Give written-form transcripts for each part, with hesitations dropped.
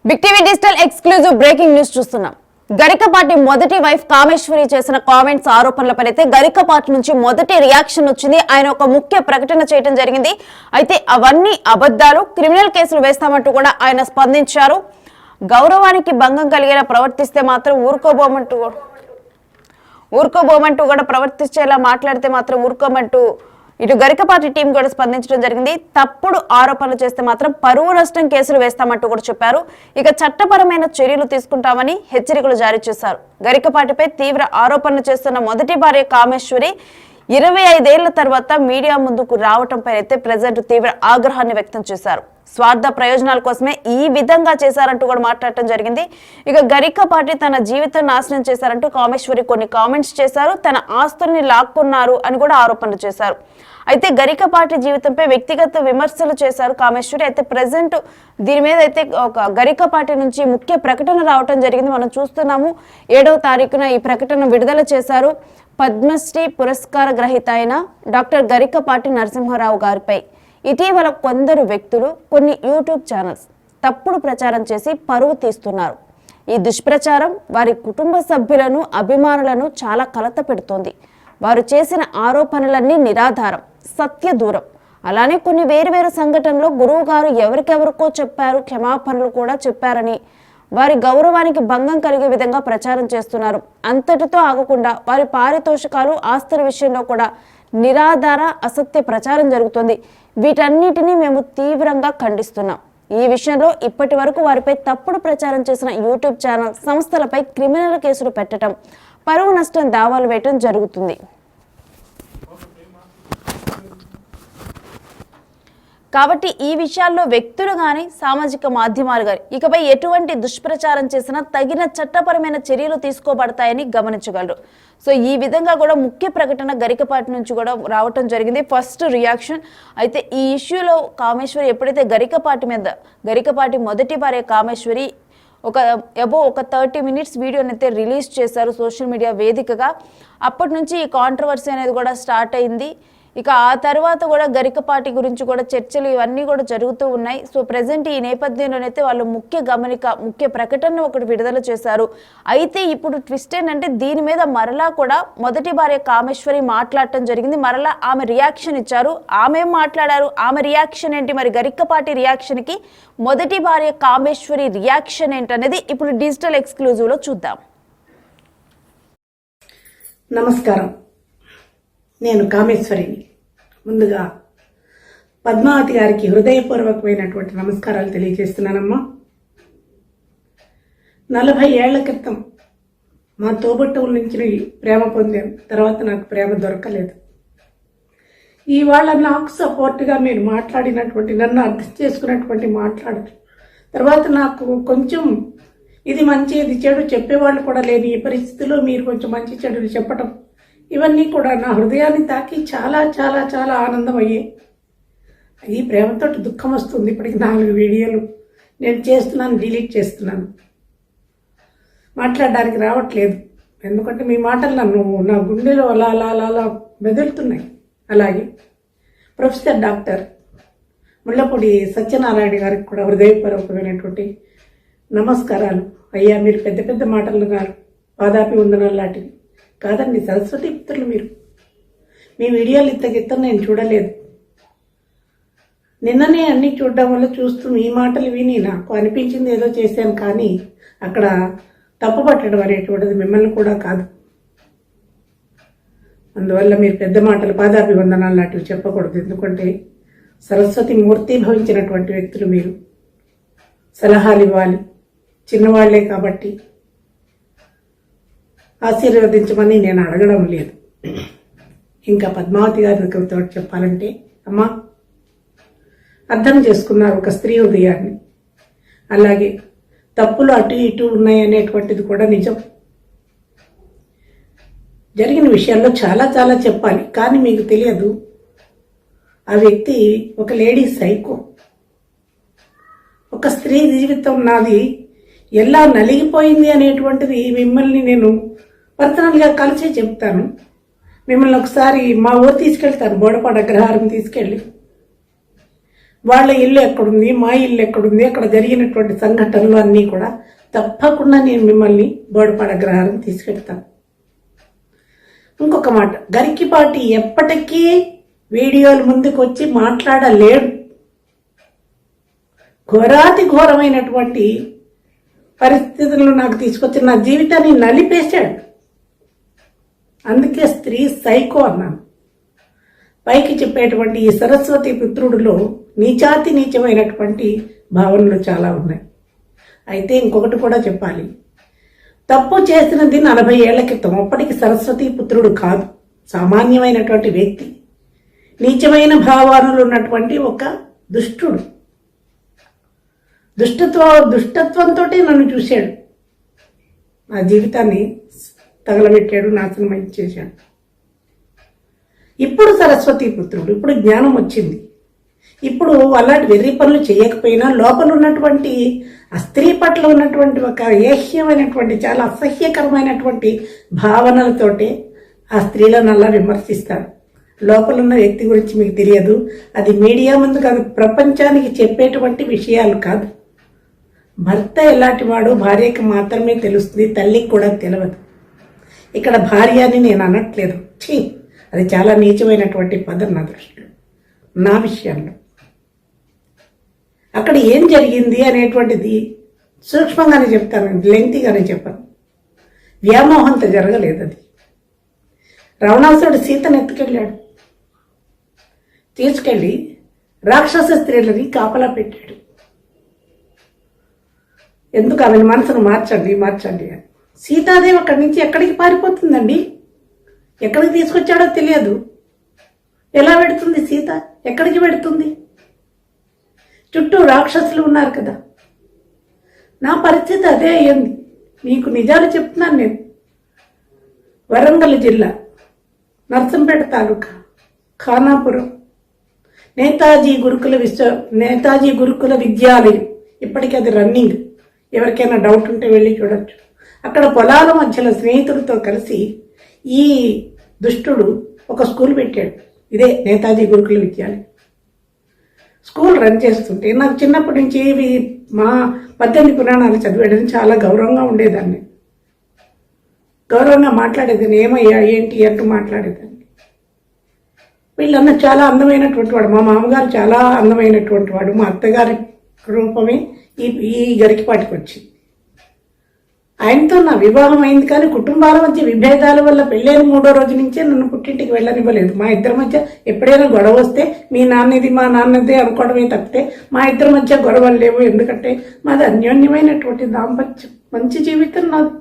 Big TV digital exclusive breaking news చూస్తున్నాం. గరికపాటి మొదటి wife Kameshwari చేసిన కామెంట్స్ ఆరోపణలపైతే గరికపాటి నుంచి మొదటి రియాక్షన్ వచ్చింది. ఆయన ఒక ముఖ్య ప్రకటన చేయడం జరిగింది. అయితే అవన్నీ అబద్ధాలు, క్రిమినల్ కేసులు వేస్తామంటూ కూడా ఆయన స్పందించారు. గౌరవానికి భంగం కలిగేలా ప్రవర్తిస్తే మాత్రం ఊరుకోబోమంటూ కూడా ప్రవర్తించేలా మాట్లాడితే మాత్రం ఊరుకోమంటూ ఇటు గరికపాటి టీం కూడా స్పందించడం జరిగింది. తప్పుడు ఆరోపణలు చేస్తే మాత్రం పరువు నష్టం కేసులు వేస్తామంటూ కూడా చెప్పారు. ఇక చట్టపరమైన చర్యలు తీసుకుంటామని హెచ్చరికలు జారీ చేశారు. గరికపాటిపై తీవ్ర ఆరోపణలు చేస్తున్న మొదటి భార్య కామేశ్వరి 25 ఏళ్ల తర్వాత మీడియా ముందుకు రావటంపై అయితే ప్రజెంట్ తీవ్ర ఆగ్రహాన్ని వ్యక్తం చేశారు. స్వార్థ ప్రయోజనాల కోసమే ఈ విధంగా చేశారంటూ కూడా మాట్లాడటం జరిగింది. ఇక గరికపాటి తన జీవితం నాశనం చేశారంటూ కామేశ్వరి కొన్ని కామెంట్స్ చేశారు. తన ఆస్తుల్ని లాక్కున్నారు అని కూడా ఆరోపణలు చేశారు. అయితే గరికపాటి జీవితంపై వ్యక్తిగత విమర్శలు చేశారు కామేశ్వరి. అయితే ప్రజెంట్ దీని మీద అయితే ఒక గరికపాటి నుంచి ముఖ్య ప్రకటన రావటం జరిగింది. మనం చూస్తున్నాము. 7వ తారీఖున ఈ ప్రకటన విడుదల చేశారు. పద్మశ్రీ పురస్కార గ్రహీత అయిన డాక్టర్ గరికపాటి నరసింహారావు గారిపై ఇటీవల కొందరు వ్యక్తులు కొన్ని యూట్యూబ్ ఛానల్స్ తప్పుడు ప్రచారం చేసి పరువు తీస్తున్నారు. ఈ దుష్ప్రచారం వారి కుటుంబ సభ్యులను, అభిమానులను చాలా కలత పెడుతోంది. వారు చేసిన ఆరోపణలన్నీ నిరాధారం, సత్య దూరం. అలానే కొన్ని వేరువేరు సంఘటనలో గురువు గారు ఎవరికెవరికో చెప్పారు, క్షమాపణలు కూడా చెప్పారని, వారి గౌరవానికి భంగం కలిగే విధంగా ప్రచారం చేస్తున్నారు. అంతటితో ఆగకుండా వారి పారితోషికాలు, ఆస్తుల విషయంలో కూడా నిరాధార అసత్య ప్రచారం జరుగుతుంది. వీటన్నిటినీ మేము తీవ్రంగా ఖండిస్తున్నాం. ఈ విషయంలో ఇప్పటి వరకు వారిపై తప్పుడు ప్రచారం చేసిన యూట్యూబ్ ఛానల్ సంస్థలపై క్రిమినల్ కేసులు పెట్టడం, పరువు నష్టం దావాలు వేయటం జరుగుతుంది. కాబట్టి ఈ విషయాల్లో వ్యక్తులు కానీ, సామాజిక మాధ్యమాలు కానీ ఇకపై ఎటువంటి దుష్ప్రచారం చేసినా తగిన చట్టపరమైన చర్యలు తీసుకోబడతాయని గమనించగలరు. సో ఈ విధంగా కూడా ముఖ్య ప్రకటన గరికపాటి నుంచి కూడా రావటం జరిగింది. ఫస్ట్ రియాక్షన్ అయితే ఈ ఇష్యూలో కామేశ్వరి ఎప్పుడైతే గరికపాటి మొదటి భార్య కామేశ్వరి ఒక 30 minutes వీడియోని అయితే రిలీజ్ చేశారు సోషల్ మీడియా వేదికగా. అప్పటి నుంచి ఈ కాంట్రవర్సీ అనేది కూడా స్టార్ట్ అయింది. ఇక ఆ తర్వాత కూడా గరికపాటి గురించి కూడా చర్చలు ఇవన్నీ కూడా జరుగుతూ ఉన్నాయి. సో ప్రజెంట్ ఈ నేపథ్యంలోనైతే వాళ్ళు ముఖ్య ప్రకటన ఒకటి విడుదల చేశారు. అయితే ఇప్పుడు ట్విస్ట్ ఏంటంటే దీని మీద మరలా కూడా మొదటి భార్య కామేశ్వరి మాట్లాడటం జరిగింది. మరలా ఆమె రియాక్షన్ ఇచ్చారు. ఆమె ఏం మాట్లాడారు, ఆమె రియాక్షన్ ఏంటి, మరి గరికపాటి రియాక్షన్కి మొదటి భార్య కామేశ్వరి రియాక్షన్ ఏంటనేది ఇప్పుడు డిజిటల్ ఎక్స్క్లూజివ్లో చూద్దాం. నమస్కారం, నేను కామేశ్వరిని. ముందుగా పద్మావతి గారికి హృదయపూర్వకమైనటువంటి నమస్కారాలు తెలియజేస్తున్నానమ్మా. 40 ఏళ్ల క్రితం మా తోబుట్టువుల నుంచి ప్రేమ పొందాను. తర్వాత నాకు ప్రేమ దొరకలేదు. ఇవాళ నాకు సపోర్ట్గా మీరు మాట్లాడినటువంటి, నన్ను అర్థం చేసుకున్నటువంటి మాట్లాడరు. తర్వాత నాకు కొంచెం ఇది మంచి ఇది చెడు చెప్పేవాళ్ళు కూడా లేని ఈ పరిస్థితిలో మీరు కొంచెం మంచి చెడులు చెప్పటం, ఇవన్నీ కూడా నా హృదయాన్ని తాకి చాలా చాలా చాలా ఆనందం అయ్యాయి. ఈ ప్రేమతో దుఃఖం వస్తుంది. ఇప్పటికి 4 వీడియోలు నేను చేస్తున్నాను, డిలీట్ చేస్తున్నాను. మాట్లాడడానికి రావట్లేదు. ఎందుకంటే మీ మాటలు నా గుండెలో అలా అలా అలా అలా మెదులుతున్నాయి. అలాగే ప్రొఫెసర్ డాక్టర్ ముళ్ళపూడి సత్యనారాయణ గారికి కూడా హృదయపూర్వకమైనటువంటి నమస్కారాలు. అయ్యా, మీరు పెద్ద పెద్ద మాటలు ఉన్నారు, పాదాపి వందనాలు లాంటివి కాదండి. సరస్వతి పుత్రులు మీరు. మీ వీడియోలు ఇంతకిత్తం నేను చూడలేదు. నిన్ననే అన్ని చూడడం వల్ల చూస్తూ మీ మాటలు విని నాకు అనిపించింది ఏదో చేశాను. కానీ అక్కడ తప్పు పట్టడం అనేటువంటిది మిమ్మల్ని కూడా కాదు. అందువల్ల మీరు పెద్ద మాటలు, పాదాపి వందనాలు లాంటివి చెప్పకూడదు. ఎందుకంటే సరస్వతి మూర్తి భవించినటువంటి వ్యక్తులు మీరు. సలహాలు ఇవ్వాలి, చిన్నవాళ్లే కాబట్టి ఆశీర్వదించమని నేను అడగడం లేదు. ఇంకా పద్మావతి గారి దగ్గరతో చెప్పాలంటే, అమ్మా, అర్థం చేసుకున్నారు ఒక స్త్రీ హృదయాన్ని. అలాగే తప్పులు అటు ఇటు ఉన్నాయనేటువంటిది కూడా నిజం. జరిగిన విషయాల్లో చాలా చాలా చెప్పాలి, కానీ మీకు తెలియదు. ఆ వ్యక్తి ఒక లేడీ సైకో. ఒక స్త్రీ జీవితం నాది ఎలా నలిగిపోయింది అనేటువంటిది మిమ్మల్ని నేను పర్సనల్గా కలిసి చెప్తాను. మిమ్మల్ని ఒకసారి మా ఊరు తీసుకెళ్తాను, బోడపాడ అగ్రహారం తీసుకెళ్ళి వాళ్ళ ఇల్లు ఎక్కడుంది, మా ఇల్లు ఎక్కడుంది, అక్కడ జరిగినటువంటి సంఘటనలు అన్నీ కూడా తప్పకుండా నేను మిమ్మల్ని బోడపాడ అగ్రహారం తీసుకెళ్తాను. ఇంకొక మాట, గరికిపాటి ఎప్పటికీ వీడియోల ముందుకు వచ్చి మాట్లాడలేడు. ఘోరాతి ఘోరమైనటువంటి పరిస్థితులను నాకు తీసుకొచ్చి నా జీవితాన్ని నలిపేశాడు. అందుకే స్త్రీ సైకో అన్నాను. పైకి చెప్పేటువంటి ఈ సరస్వతి పుత్రుడిలో నీచాతి నీచమైనటువంటి భావనలు చాలా ఉన్నాయి. అయితే ఇంకొకటి కూడా చెప్పాలి, తప్పు చేసినది 40 ఏళ్ల క్రితం. అప్పటికి సరస్వతి పుత్రుడు కాదు, సామాన్యమైనటువంటి వ్యక్తి, నీచమైన భావాలు ఉన్నటువంటి ఒక దుష్టుడు. దుష్టత్వంతో నన్ను చూశాడు, నా జీవితాన్ని తగలబెట్టాడు, నాశనం చేశాడు. ఇప్పుడు సరస్వతి పుత్రుడు, ఇప్పుడు జ్ఞానం వచ్చింది. ఇప్పుడు అలాంటి వెర్రి పనులు చేయకపోయినా లోపల ఉన్నటువంటి ఆ స్త్రీ పట్ల ఉన్నటువంటి ఒక ఏహ్యమైనటువంటి చాలా అసహ్యకరమైనటువంటి భావనలతోటే ఆ స్త్రీలను అలా విమర్శిస్తాడు. లోపల ఉన్న వ్యక్తి గురించి మీకు తెలియదు. అది మీడియా ముందు కాదు, ప్రపంచానికి చెప్పేటువంటి విషయాలు కాదు. భర్త ఎలాంటి వాడు భార్యకి మాత్రమే తెలుస్తుంది, తల్లికి కూడా తెలియదు. ఇక్కడ భార్య అని నేను అనట్లేదు, అది చాలా నీచమైనటువంటి పదం నా దృష్టిలో, నా విషయంలో. అక్కడ ఏం జరిగింది అనేటువంటిది సూక్ష్మంగానే చెప్తాను, లెంగ్తీగానే చెప్పాను. వ్యామోహంతో జరగలేదు అది. రావణాసుడు సీతను ఎత్తుకెళ్ళాడు, తీసుకెళ్ళి రాక్షస స్త్రీలని కాపలా పెట్టాడు. ఎందుకు ఆమె మనసును మార్చండి అని. సీతాదేవి అక్కడి నుంచి ఎక్కడికి పారిపోతుందండి? ఎక్కడికి తీసుకొచ్చాడో తెలియదు. ఎలా పెడుతుంది సీత? ఎక్కడికి పెడుతుంది? చుట్టూ రాక్షసులు ఉన్నారు కదా. నా పరిస్థితి అదే అయ్యింది. మీకు నిజాలు చెప్తున్నాను నేను. వరంగల్ జిల్లా నర్సంపేట తాలూకా ఖానాపురం నేతాజీ గురుకుల విద్యాలయం, ఇప్పటికీ అది రన్నింగ్. ఎవరికైనా డౌట్ ఉంటే వెళ్ళి చూడొచ్చు. అక్కడ పొలాల మధ్యలో స్నేహితులతో కలిసి ఈ దుష్టుడు ఒక స్కూల్ పెట్టాడు. ఇదే నేతాజీ గురుకుల విద్యాలయం. స్కూల్ రన్ చేస్తుంటే నాకు చిన్నప్పటి నుంచి మా 18 పురాణాలు చదివేయడం చాలా గౌరవంగా ఉండేదాన్ని. గౌరవంగా మాట్లాడేదాన్ని. ఏమయ్యా ఏంటి అంటూ మాట్లాడేదాన్ని. వీళ్ళన్న చాలా అందమైనటువంటి వాడు. మా మామగారు చాలా అందమైనటువంటి వాడు. మా అత్తగారి రూపమే ఈ గరికిపాటికి వచ్చింది. ఆయనతో నా వివాహం అయింది, కానీ కుటుంబాల మధ్య విభేదాల వల్ల పెళ్ళైన 3వ రోజు నుంచే నన్ను పుట్టింటికి వెళ్ళనివ్వలేదు. మా ఇద్దరి మధ్య ఎప్పుడైనా గొడవ వస్తే మీ నాన్నది మా నాన్నదే అనుకోవడమే తప్పితే మా ఇద్దరి మధ్య గొడవలు లేవు. ఎందుకంటే మాది అన్యోన్యమైనటువంటి దాంపత్యం, మంచి జీవితం నాది.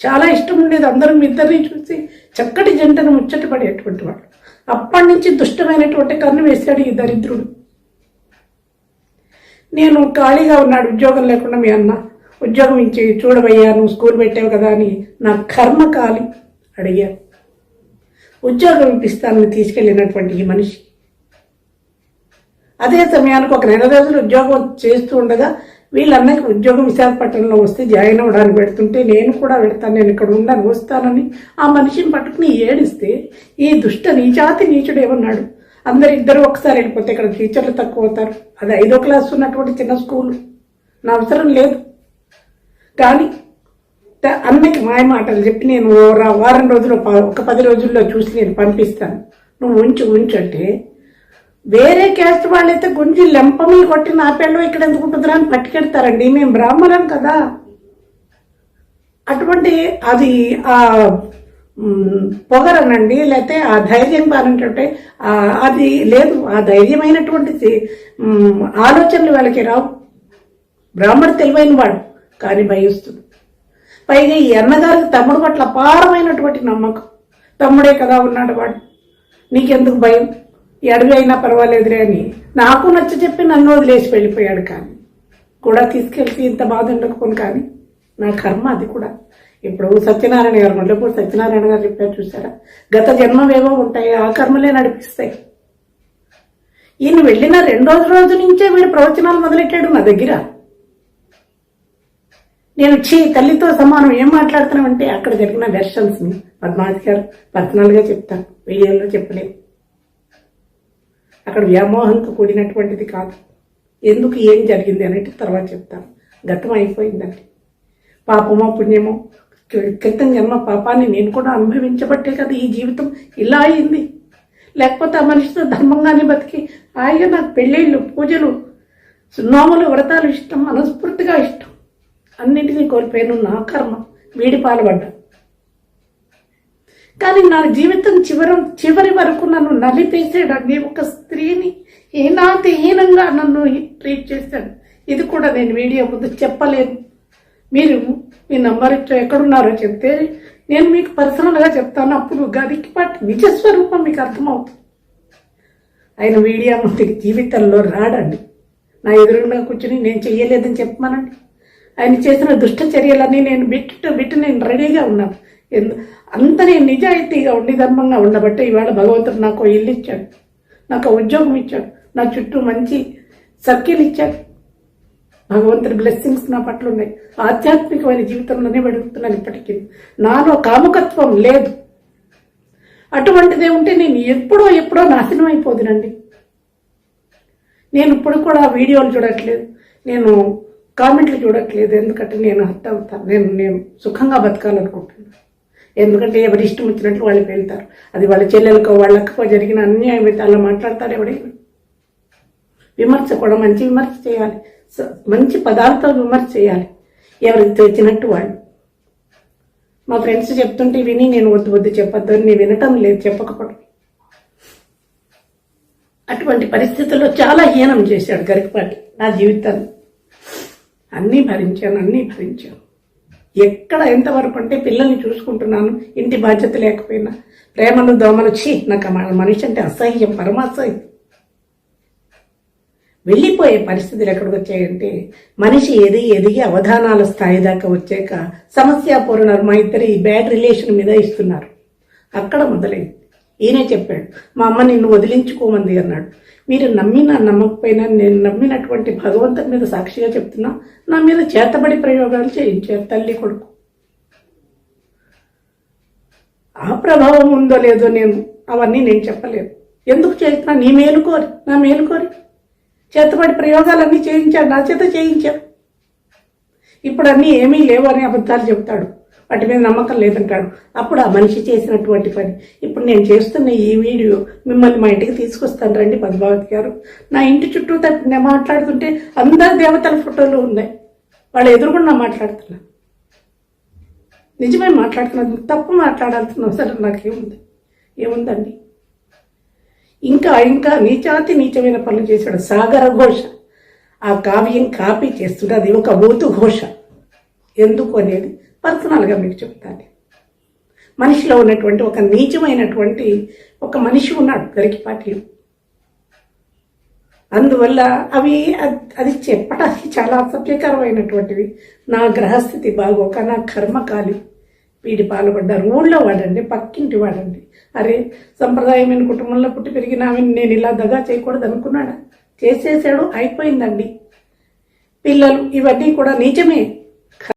చాలా ఇష్టం ఉండేది. అందరూ మీ ఇద్దరిని చూసి చక్కటి జంటను ముచ్చట పడేటువంటి వాడు. అప్పటి నుంచి దుష్టమైనటువంటి కన్ను వేశాడు ఈ దరిద్రుడు. నేను ఖాళీగా ఉన్నాడు, ఉద్యోగం లేకుండా. మీ అన్న ఉద్యోగం ఇచ్చి చూడబయ్యా, నువ్వు స్కూల్ పెట్టావు కదా అని నా కర్మ కాలి అడిగాను. ఉద్యోగం ఇప్పిస్తానని తీసుకెళ్ళినటువంటి ఈ మనిషి అదే సమయానికి ఒక 2 రోజులు ఉద్యోగం చేస్తూ ఉండగా వీళ్ళన్నకి ఉద్యోగం విశాఖపట్నంలో వస్తే జాయిన్ అవ్వడానికి పెడుతుంటే నేను కూడా పెడతాను, నేను ఇక్కడ ఉండను, వస్తానని ఆ మనిషిని పట్టుకుని ఏడిస్తే ఈ నీచాతి నీచుడు ఏమన్నాడు, ఇద్దరు ఒకసారి వెళ్ళిపోతే ఇక్కడ టీచర్లు తక్కువ అవుతారు, అది 5వ క్లాస్ ఉన్నటువంటి చిన్న స్కూలు, నా అవసరం లేదు. కానీ అన్నకి మాయ మాటలు చెప్పి నేను వారం రోజులు ఒక 10 రోజుల్లో చూసి నేను పంపిస్తాను, నువ్వు ఉంచు అంటే వేరే క్యాస్ట్ వాళ్ళైతే గుంజి లెంపమి కొట్టి నా పెళ్ళం ఇక్కడ ఎందుకు ఉంటుందిరా అని పట్టుకెడతారండి. మేము బ్రాహ్మణం కదా. అటువంటి అది ఆ పొగరనండి, లేకపోతే ఆ ధైర్యం కానంటే అది లేదు. ఆ ధైర్యమైనటువంటి ఆలోచనలు వాళ్ళకి రావు. బ్రాహ్మడు తెలివైన వాడు కానీ భయస్తుంది. పైగా ఈ అన్నగారికి తమ్ముడు పట్ల అపారమైనటువంటి నమ్మకం. తమ్ముడే కదా ఉన్నాడు వాడు, నీకెందుకు భయం, ఈ అడవి అయినా పర్వాలేదులే అని నాకు నచ్చ చెప్పి నన్ను వదిలేసి వెళ్ళిపోయాడు. కానీ కూడా తీసుకెళ్తే ఇంత బాధ ఉండకపోను. కానీ నా కర్మ అది కూడా. ఇప్పుడు సత్యనారాయణ గారు మొదలప్పుడు సత్యనారాయణ గారు చెప్పారు చూసారా, గత జన్మవేవో ఉంటాయి, ఆ కర్మలే నడిపిస్తాయి. ఈయన వెళ్ళిన 2వ రోజు నుంచే వీడు ప్రవచనాలు మొదలెట్టాడు నా దగ్గర. నేను తల్లితో సమానం ఏం మాట్లాడుతున్నామంటే అక్కడ జరిగిన వెర్షన్స్ని పద్మావతి గారు పర్సనల్గా చెప్తాను, వీడియోలో చెప్పలేదు. అక్కడ వ్యామోహంతో కూడినటువంటిది కాదు. ఎందుకు ఏం జరిగింది అనేది తర్వాత చెప్తాను. గతం అయిపోయిందండి. పాపమో పుణ్యమో, క్రితం జన్మ పాపాన్ని నేను కూడా అనుభవించబట్టే కదా ఈ జీవితం ఇలా అయింది. లేకపోతే ఆ మనిషితో ధర్మంగానే బతికి హాయిగా నాకు పెళ్ళిళ్ళు, పూజలు, నోములు, వ్రతాలు ఇష్టం, మనస్ఫూర్తిగా ఇష్టం. అన్నింటినీ కోల్పోయాను. నా కర్మ, వీడి పాల్పడ్డా. కానీ నా జీవితం చివరి వరకు నన్ను నలిపేసాడండి. ఒక స్త్రీని హీనంగా నన్ను ట్రీట్ చేశాడు. ఇది కూడా నేను వీడియో ముందు చెప్పలేను. మీరు మీ నంబర్ ఎక్కడున్నారో చెప్తే నేను మీకు పర్సనల్గా చెప్తాను. అప్పుడు గరికపాటి నిజస్వరూపం మీకు అర్థమవుతుంది. ఆయన వీడియో ముందుకి జీవితంలో రాడండి. నా ఎదురుగా కూర్చుని నేను చెయ్యలేదని చెప్పమానండి. ఆయన చేసిన దుష్ట చర్యలన్నీ నేను బిట్టు నేను రెడీగా ఉన్నాను. అంత నేను నిజాయితీగా ఉండి ధర్మంగా ఉండబట్టే ఇవాళ భగవంతుడు నాకు ఇల్లు ఇచ్చాడు, నాకు ఉద్యోగం ఇచ్చాడు, నా చుట్టూ మంచి సర్కిల్ ఇచ్చాడు. భగవంతుడి బ్లెస్సింగ్స్ నా పట్ల ఉన్నాయి. ఆధ్యాత్మికమైన జీవితంలోనే వెడుగుతున్నాను. ఇప్పటికీ నాలో కాముకత్వం లేదు. అటువంటిదే ఉంటే నేను ఎప్పుడో నాశనం అయిపోదునండి. నేను ఇప్పుడు కూడా వీడియోలు చూడట్లేదు, నేను కామెంట్లు చూడట్లేదు. ఎందుకంటే నేను హర్ట్ అవుతాను. నేను సుఖంగా బతకాలనుకుంటున్నాను. ఎందుకంటే ఎవరి ఇష్టం వచ్చినట్లు వాళ్ళు వెళ్తారు. అది వాళ్ళ చెల్లెలకో వాళ్ళకో జరిగిన అన్యాయం అయితే అలా మాట్లాడతారు. ఎవడైనా విమర్శ కూడా మంచి విమర్శ చేయాలి, మంచి పదాలతో విమర్శ చేయాలి. ఎవరికి తెచ్చినట్టు వాళ్ళు. మా ఫ్రెండ్స్ చెప్తుంటే విని నేను వద్దు చెప్పొద్దు అని నేను వినటం లేదు, చెప్పకపోవడం. అటువంటి పరిస్థితుల్లో చాలా హీనం చేశాడు గరికపాటి నా జీవితాన్ని. అన్నీ భరించాను. ఎక్కడ ఎంతవరకు అంటే పిల్లల్ని చూసుకుంటున్నాను, ఇంటి బాధ్యత లేకపోయినా, ప్రేమను దోమలు నాకు మనిషి అంటే అసహ్యం, పరమాసహ్యం. వెళ్ళిపోయే పరిస్థితులు ఎక్కడికి వచ్చాయంటే మనిషి ఎదిగి అవధానాల స్థాయి దాకా వచ్చాక సమస్యాపూర్ణ మా ఇద్దరు ఈ బ్యాడ్ రిలేషన్ మీద ఇస్తున్నారు. అక్కడ మొదలైంది. ఈయనే చెప్పాడు, మా అమ్మ నిన్ను వదిలించుకోమంది అన్నాడు. మీరు నమ్మినా నమ్మకపోయినా నేను నమ్మినటువంటి భగవంతుని మీద సాక్షిగా చెప్తున్నా, నా మీద చేతబడి ప్రయోగాలు చేయించారు తల్లి కొడుకు. ఆ ప్రభావం ఉందో లేదో అవన్నీ నేను చెప్పలేను. ఎందుకు చేస్తున్నా? నీ మేలుకోరి, నా మేలుకోరి చేతబడి ప్రయోగాలన్నీ చేయించాడు, నా చేత చేయించాడు. ఇప్పుడు అన్నీ ఏమీ లేవు అని అబద్ధాలు చెప్తాడు, వాటి మీద నమ్మకం లేదంటాడు. అప్పుడు ఆ మనిషి చేసినటువంటి పని. ఇప్పుడు నేను చేస్తున్న ఈ వీడియో మిమ్మల్ని మా ఇంటికి తీసుకొస్తాను రండి పద్మావతి గారు. నా ఇంటి చుట్టూ నేను మాట్లాడుతుంటే అందరు దేవతల ఫోటోలు ఉన్నాయి. వాళ్ళు ఎదురుగుండా మాట్లాడుతున్నా, నిజమే మాట్లాడుతున్నా, తప్పు మాట్లాడాల్సిన అవసరం ఏముందండి. ఇంకా నీచమైన పనులు చేశాడు. సాగర ఘోష, ఆ కావ్యం కాపీ చేస్తుంటే అది ఒక బూతు ఘోష. ఎందుకు అనేది పర్సనల్గా మీకు చెప్తాను. మనిషిలో ఉన్నటువంటి ఒక నీచమైనటువంటి ఒక మనిషి ఉన్నాడు గరికపాటిలో. అందువల్ల అది చెప్పడానికి చాలా అసభ్యకరమైనటువంటివి. నా గ్రహస్థితి బాగోక, నా కర్మకాలి వీడి పాల్పడ్డారు. ఊళ్ళో వాడండి, పక్కింటి వాడండి. అరే సంప్రదాయమైన కుటుంబంలో పుట్టి పెరిగిన నేను ఇలా దగా చేయకూడదు అనుకున్నాడా? చేసేసాడు, అయిపోయిందండి. పిల్లలు ఇవన్నీ కూడా నిజమే.